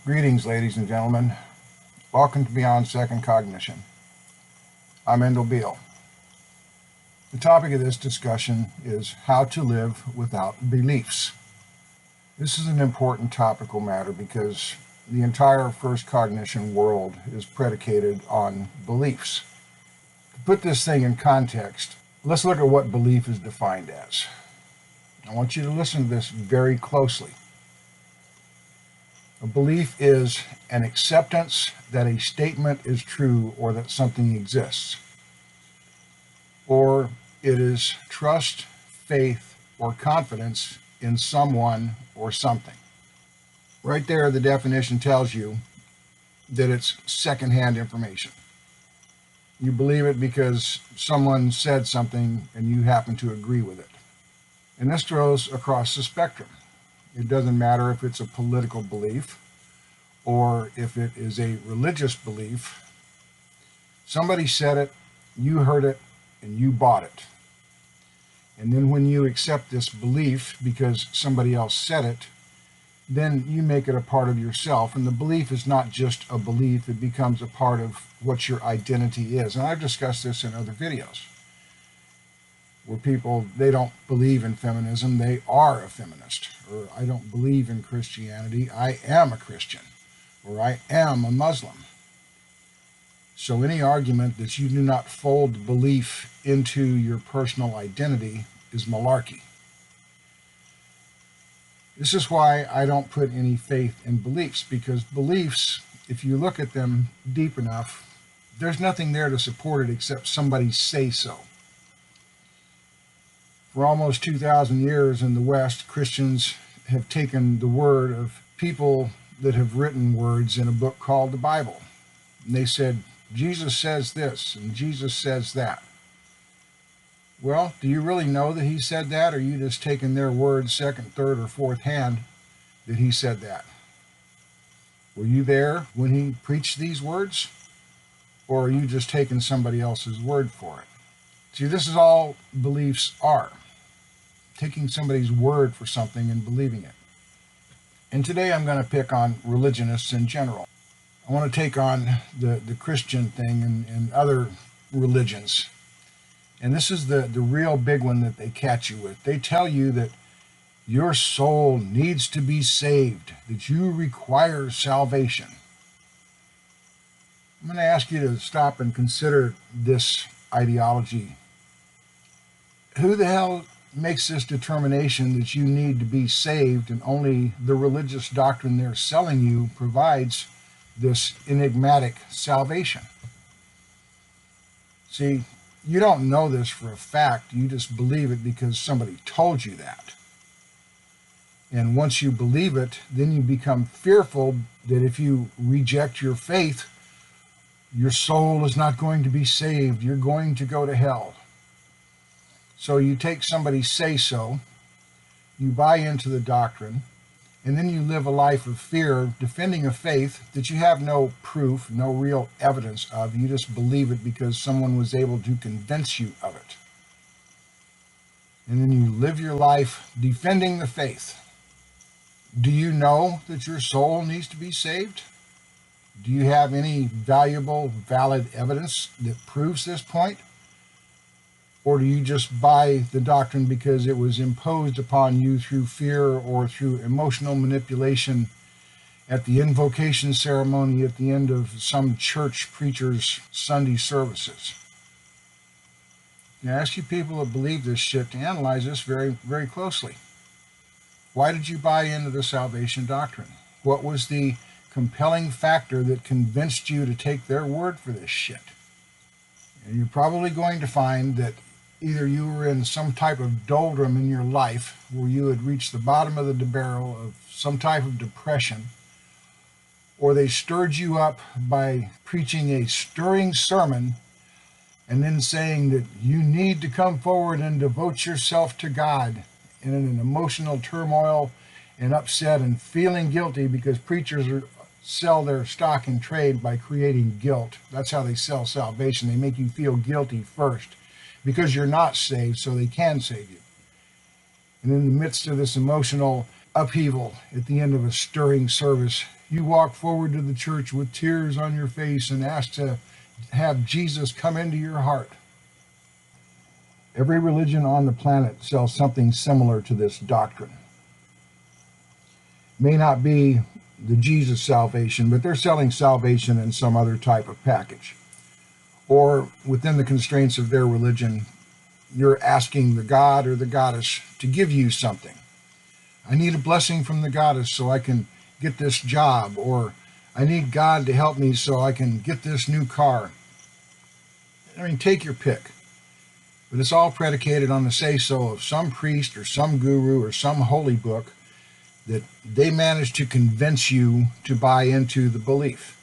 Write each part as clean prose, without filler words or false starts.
Greetings, ladies and gentlemen. Welcome to Beyond Second Cognition. I'm Beall. The topic of this discussion is how to live without beliefs. This is an important topical matter because the entire first cognition world is predicated on beliefs. To put this thing in context, let's look at what belief is defined as. I want you to listen to this very closely. A belief is an acceptance that a statement is true or that something exists. Or it is trust, faith, or confidence in someone or something. Right there, the definition tells you that it's secondhand information. You believe it because someone said something and you happen to agree with it. And this goes across the spectrum. It doesn't matter if it's a political belief or if it is a religious belief. Somebody said it, you heard it, and you bought it. And then when you accept this belief because somebody else said it, then you make it a part of yourself. And the belief is not just a belief, it becomes a part of what your identity is. And I've discussed this in other videos, where people, they don't believe in feminism, they are a feminist. Or I don't believe in Christianity, I am a Christian. Or I am a Muslim. So any argument that you do not fold belief into your personal identity is malarkey. This is why I don't put any faith in beliefs, because beliefs, if you look at them deep enough, there's nothing there to support it except somebody say so. For almost 2,000 years in the West, Christians have taken the word of people that have written words in a book called the Bible. And they said, Jesus says this and Jesus says that. Well, do you really know that he said that, or are you just taking their words second, third, or fourth hand that he said that? Were you there when he preached these words? Or are you just taking somebody else's word for it? See, this is all beliefs are. Taking somebody's word for something and believing it. And today I'm going to pick on religionists in general. I want to take on the Christian thing and other religions. And this is the real big one that they catch you with. They tell you that your soul needs to be saved, that you require salvation. I'm going to ask you to stop and consider this ideology. Who the hell makes this determination that you need to be saved, and only the religious doctrine they're selling you provides this enigmatic salvation? See, you don't know this for a fact, you just believe it because somebody told you that. And once you believe it, then you become fearful that if you reject your faith, your soul is not going to be saved, you're going to go to hell. So you take somebody's say-so, you buy into the doctrine, and then you live a life of fear, defending a faith that you have no proof, no real evidence of. You just believe it because someone was able to convince you of it. And then you live your life defending the faith. Do you know that your soul needs to be saved? Do you have any valuable, valid evidence that proves this point? Or do you just buy the doctrine because it was imposed upon you through fear or through emotional manipulation at the invocation ceremony at the end of some church preacher's Sunday services? I ask you people that believe this shit to analyze this very, very closely. Why did you buy into the salvation doctrine? What was the compelling factor that convinced you to take their word for this shit? And you're probably going to find that either you were in some type of doldrum in your life where you had reached the bottom of the barrel of some type of depression, or they stirred you up by preaching a stirring sermon and then saying that you need to come forward and devote yourself to God, and in an emotional turmoil and upset and feeling guilty because preachers sell their stock in trade by creating guilt. That's how they sell salvation. They make you feel guilty first because you're not saved, so they can save you. And in the midst of this emotional upheaval at the end of a stirring service. You walk forward to the church with tears on your face and ask to have Jesus come into your heart. Every religion on the planet sells something similar to this doctrine. May not be the Jesus salvation, but they're selling salvation in some other type of package. Or within the constraints of their religion, you're asking the god or the goddess to give you something. I need a blessing from the goddess so I can get this job, or I need God to help me so I can get this new car. I mean, take your pick. But it's all predicated on the say-so of some priest or some guru or some holy book that they managed to convince you to buy into the belief.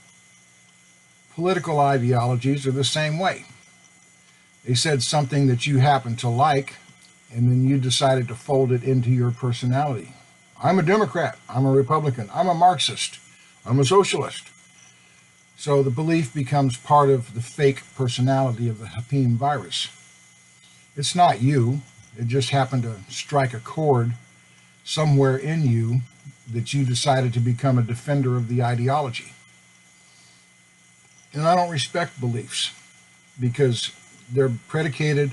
Political ideologies are the same way. They said something that you happen to like, and then you decided to fold it into your personality. I'm a Democrat. I'm a Republican. I'm a Marxist. I'm a socialist. So the belief becomes part of the fake personality of the Hapim virus. It's not you. It just happened to strike a chord somewhere in you that you decided to become a defender of the ideology. And I don't respect beliefs because they're predicated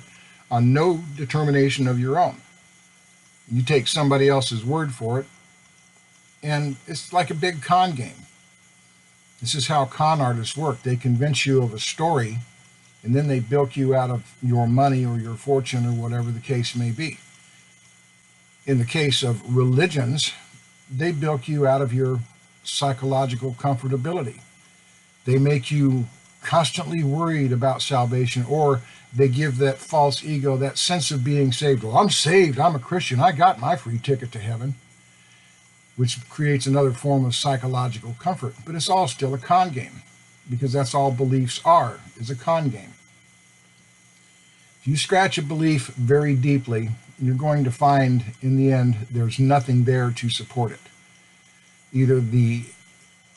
on no determination of your own. You take somebody else's word for it, and it's like a big con game. This is how con artists work. They convince you of a story, and then they bilk you out of your money or your fortune or whatever the case may be. In the case of religions, they bilk you out of your psychological comfortability. They make you constantly worried about salvation, or they give that false ego, that sense of being saved. Well, I'm saved, I'm a Christian, I got my free ticket to heaven, which creates another form of psychological comfort. But it's all still a con game, because that's all beliefs are, is a con game. If you scratch a belief very deeply, you're going to find in the end there's nothing there to support it. Either the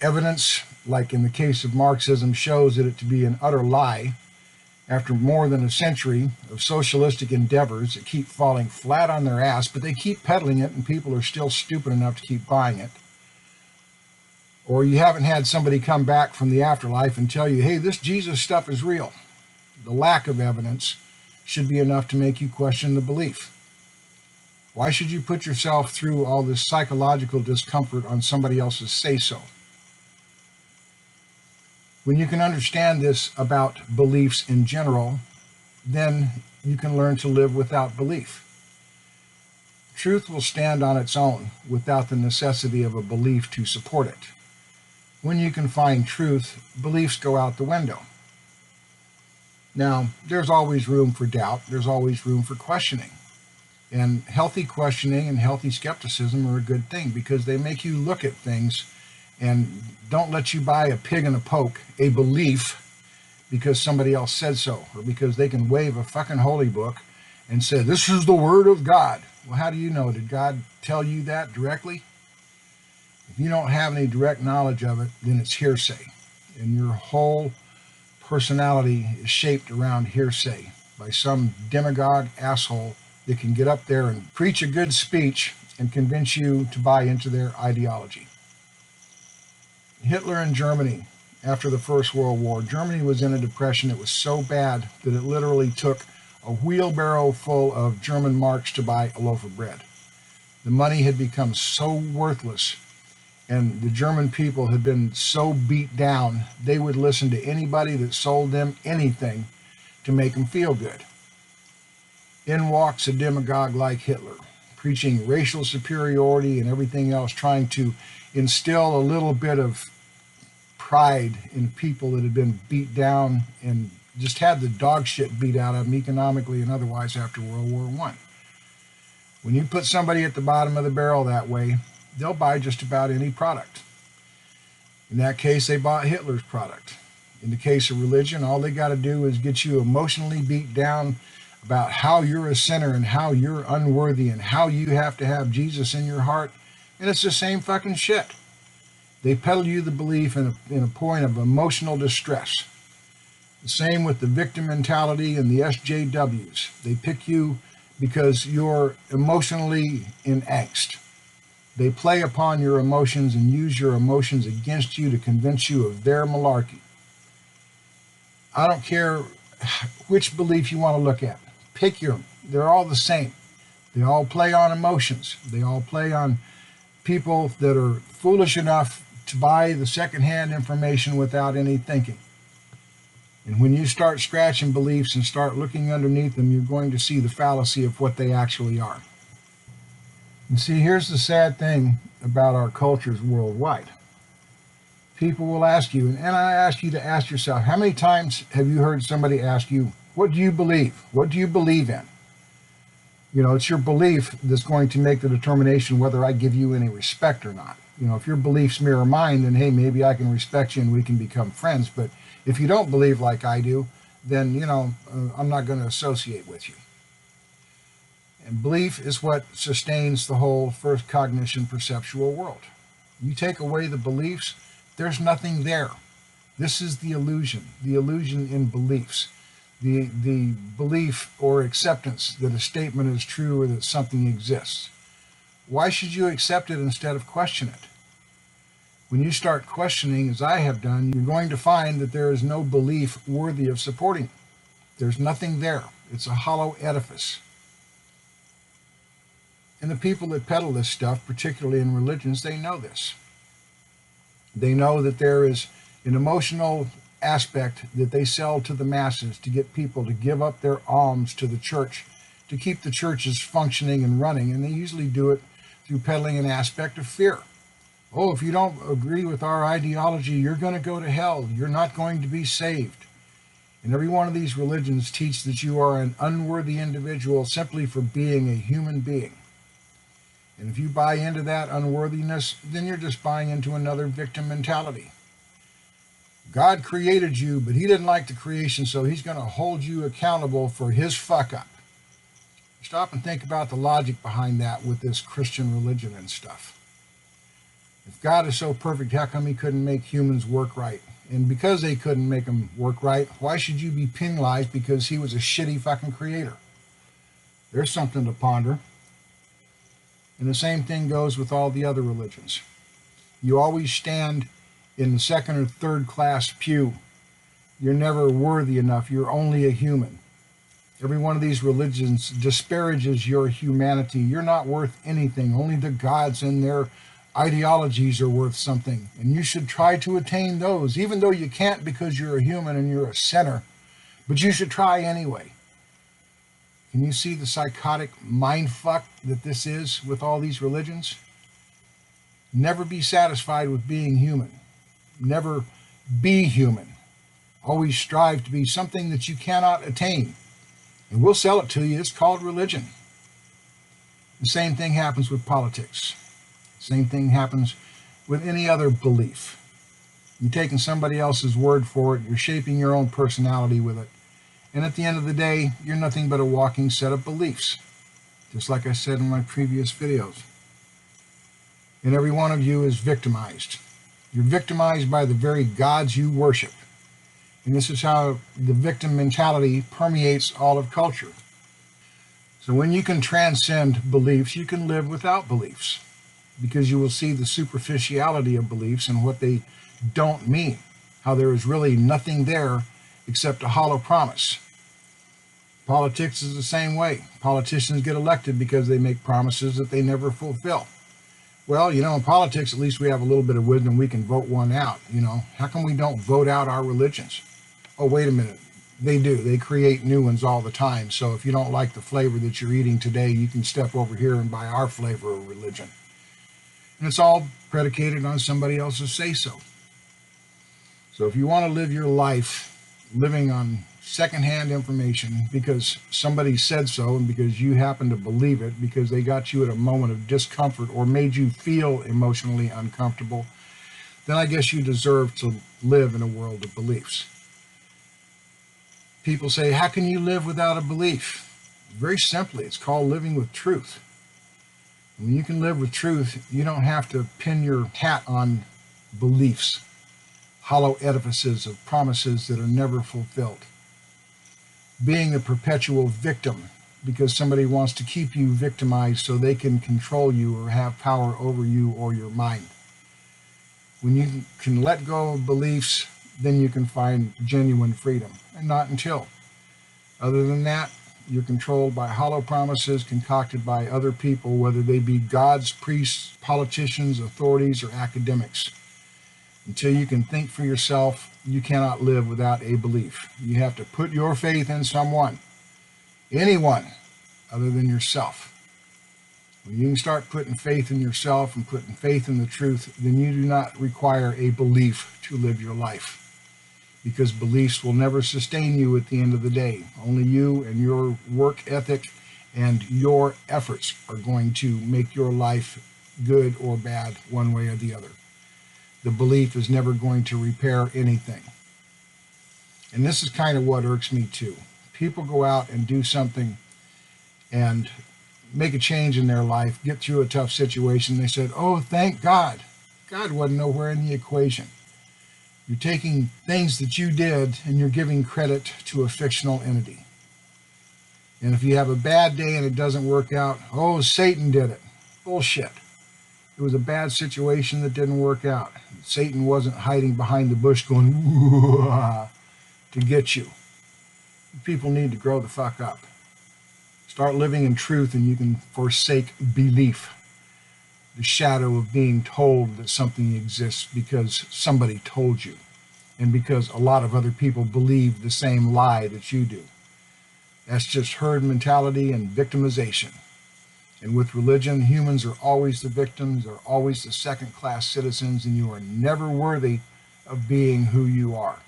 evidence, like in the case of Marxism, shows it to be an utter lie after more than a century of socialistic endeavors that keep falling flat on their ass, but they keep peddling it and people are still stupid enough to keep buying it. Or you haven't had somebody come back from the afterlife and tell you, hey, this Jesus stuff is real. The lack of evidence should be enough to make you question the belief. Why should you put yourself through all this psychological discomfort on somebody else's say-so? When you can understand this about beliefs in general, then you can learn to live without belief. Truth will stand on its own without the necessity of a belief to support it. When you can find truth, beliefs go out the window. Now, there's always room for doubt. There's always room for questioning. And healthy questioning and healthy skepticism are a good thing because they make you look at things and don't let you buy a pig in a poke, a belief, because somebody else said so, or because they can wave a fucking holy book and say, this is the word of God. Well, how do you know? Did God tell you that directly? If you don't have any direct knowledge of it, then it's hearsay. And your whole personality is shaped around hearsay by some demagogue asshole that can get up there and preach a good speech and convince you to buy into their ideology. Hitler in Germany, after the First World War, Germany was in a depression. It was so bad that it literally took a wheelbarrow full of German marks to buy a loaf of bread. The money had become so worthless, and the German people had been so beat down, they would listen to anybody that sold them anything to make them feel good. In walks a demagogue like Hitler, preaching racial superiority and everything else, trying to instill a little bit of pride in people that had been beat down and just had the dog shit beat out of them economically and otherwise after World War I. When you put somebody at the bottom of the barrel that way, they'll buy just about any product. In that case, they bought Hitler's product. In the case of religion, all they got to do is get you emotionally beat down about how you're a sinner and how you're unworthy and how you have to have Jesus in your heart, and it's the same fucking shit. They peddle you the belief in a point of emotional distress. The same with the victim mentality and the SJWs. They pick you because you're emotionally in angst. They play upon your emotions and use your emotions against you to convince you of their malarkey. I don't care which belief you want to look at. Pick your, they're all the same. They all play on emotions. They all play on people that are foolish enough to buy the secondhand information without any thinking. And when you start scratching beliefs and start looking underneath them, you're going to see the fallacy of what they actually are. And see, here's the sad thing about our cultures worldwide. People will ask you, and I ask you to ask yourself, how many times have you heard somebody ask you, what do you believe? What do you believe in? You know, it's your belief that's going to make the determination whether I give you any respect or not. You know, if your beliefs mirror mine, then hey, maybe I can respect you and we can become friends. But if you don't believe like I do, then, you know, I'm not going to associate with you. And belief is what sustains the whole first cognition perceptual world. You take away the beliefs, there's nothing there. This is the illusion in beliefs. The belief or acceptance that a statement is true or that something exists. Why should you accept it instead of question it? When you start questioning, as I have done, you're going to find that there is no belief worthy of supporting. There's nothing there. It's a hollow edifice. And the people that peddle this stuff, particularly in religions, they know this. They know that there is an emotional aspect that they sell to the masses to get people to give up their alms to the church, to keep the churches functioning and running, and they usually do it through peddling an aspect of fear. Oh, if you don't agree with our ideology, you're going to go to hell. You're not going to be saved. And every one of these religions teach that you are an unworthy individual simply for being a human being. And if you buy into that unworthiness, then you're just buying into another victim mentality. God created you, but he didn't like the creation, so he's going to hold you accountable for his fuck up. Stop and think about the logic behind that with this Christian religion and stuff. If God is so perfect, how come he couldn't make humans work right? And because they couldn't make them work right, why should you be penalized because he was a shitty fucking creator? There's something to ponder. And the same thing goes with all the other religions. You always stand in the second or third class pew. You're never worthy enough. You're only a human. Every one of these religions disparages your humanity. You're not worth anything. Only the gods and their ideologies are worth something. And you should try to attain those, even though you can't because you're a human and you're a sinner. But you should try anyway. Can you see the psychotic mindfuck that this is with all these religions? Never be satisfied with being human. Never be human. Always strive to be something that you cannot attain. And we'll sell it to you. It's called religion. The same thing happens with politics. Same thing happens with any other belief. You're taking somebody else's word for it. You're shaping your own personality with it. And at the end of the day, you're nothing but a walking set of beliefs. Just like I said in my previous videos. And every one of you is victimized. You're victimized by the very gods you worship. And this is how the victim mentality permeates all of culture. So when you can transcend beliefs, you can live without beliefs. Because you will see the superficiality of beliefs and what they don't mean. How there is really nothing there except a hollow promise. Politics is the same way. Politicians get elected because they make promises that they never fulfill. Well, you know, in politics, at least we have a little bit of wisdom. We can vote one out, you know. How come we don't vote out our religions? Oh, wait a minute. They do. They create new ones all the time. So if you don't like the flavor that you're eating today, you can step over here and buy our flavor of religion. And it's all predicated on somebody else's say-so. So if you want to live your life living on secondhand information because somebody said so and because you happen to believe it because they got you at a moment of discomfort or made you feel emotionally uncomfortable, then I guess you deserve to live in a world of beliefs. People say, how can you live without a belief? Very simply, it's called living with truth. When you can live with truth, you don't have to pin your hat on beliefs, hollow edifices of promises that are never fulfilled. Being a perpetual victim because somebody wants to keep you victimized so they can control you or have power over you or your mind. When you can let go of beliefs, then you can find genuine freedom, and not until. Other than that, you're controlled by hollow promises concocted by other people, whether they be gods, priests, politicians, authorities, or academics. Until you can think for yourself, you cannot live without a belief. You have to put your faith in someone, anyone other than yourself. When you can start putting faith in yourself and putting faith in the truth, then you do not require a belief to live your life, because beliefs will never sustain you at the end of the day. Only you and your work ethic and your efforts are going to make your life good or bad one way or the other. The belief is never going to repair anything. And this is kind of what irks me too. People go out and do something and make a change in their life, get through a tough situation. They said, oh, thank God. God wasn't nowhere in the equation. You're taking things that you did and you're giving credit to a fictional entity. And if you have a bad day and it doesn't work out, oh, Satan did it. Bullshit. It was a bad situation that didn't work out. Satan wasn't hiding behind the bush going, "Ooh," to get you. People need to grow the fuck up. Start living in truth and you can forsake belief. The shadow of being told that something exists because somebody told you, and because a lot of other people believe the same lie that you do. That's just herd mentality and victimization. And with religion, humans are always the victims, they're always the second-class citizens, and you are never worthy of being who you are.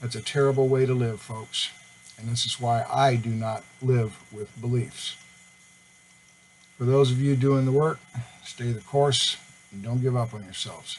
That's a terrible way to live, folks. And this is why I do not live with beliefs. For those of you doing the work, stay the course and don't give up on yourselves.